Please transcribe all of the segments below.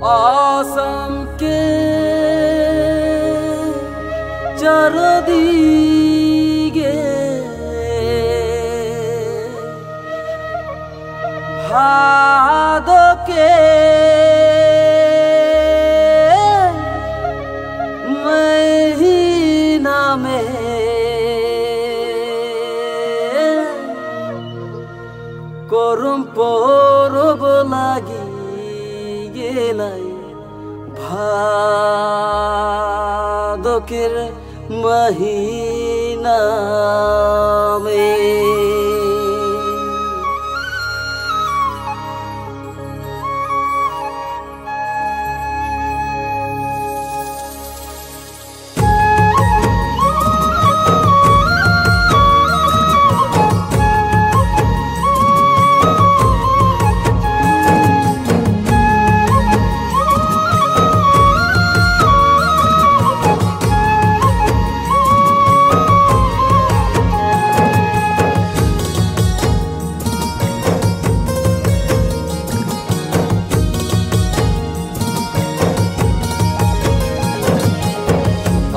आसम के चारदिगे भादो के महीना में करम परब लागी गेलाई भादकेर महीना में।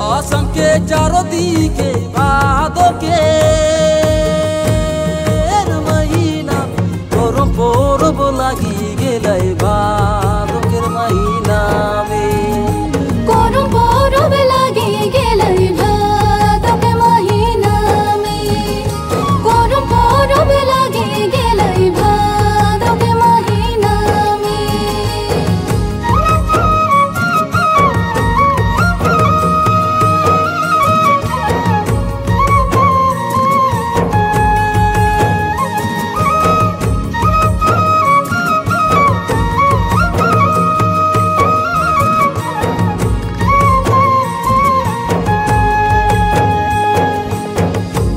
आसम के चारों दिके भादो के महीना करम परब लागी गेलाई भादकेर महीना में। करम परब लागी गेलाई भादकेर महीना में। करम परब लागी गेलाई भादकेर महीना में।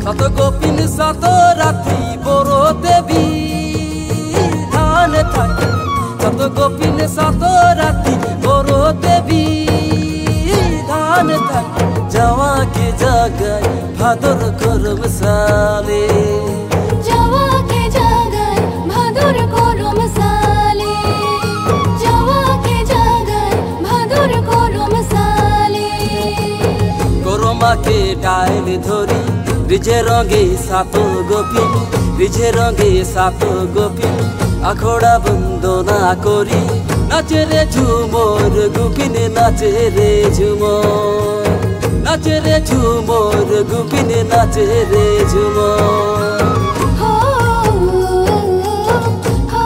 सात गोपिन सात राति बड़ो देवी धान थाके। सात गोपिन सात राति बड़ो देवी धान थाके। जावा के जगाय भादर करम साले। जावा के जगाय भादर करम साले। जावा के जगाय भादर करम साले। करमा के डाइल धरी रिझे रंगे सात गोपिन। रिझे रंगे सात गोपिन आखड़ा बंदना करी नाचे रे झुमर गोपिन नाचे रे झुमर। नाचे रे झुमर गोपिन नाचे रे झुमर। हो हो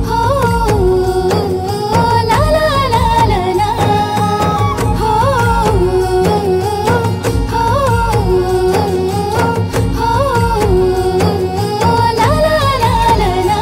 हो ला ला ला ला ला। हो हो हो ला ला ला ला ला।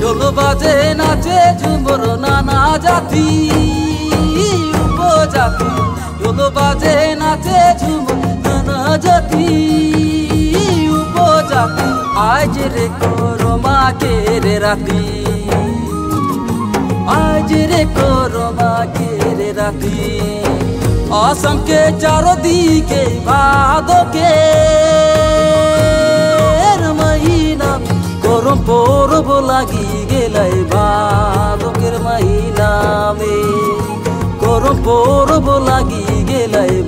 ढोल बाजे नाचे झुमर नाना जाति उपजाति। ढोल बाजे नाचे झुमर नाना जाति उपजाति। आज रे करमा के रे राति। आज रे करमा के रे राति। आसम के चारों दिके भादो के महीना करम परब लागी गेलाई भादकेर महीना में। करम परब लागी गेलाई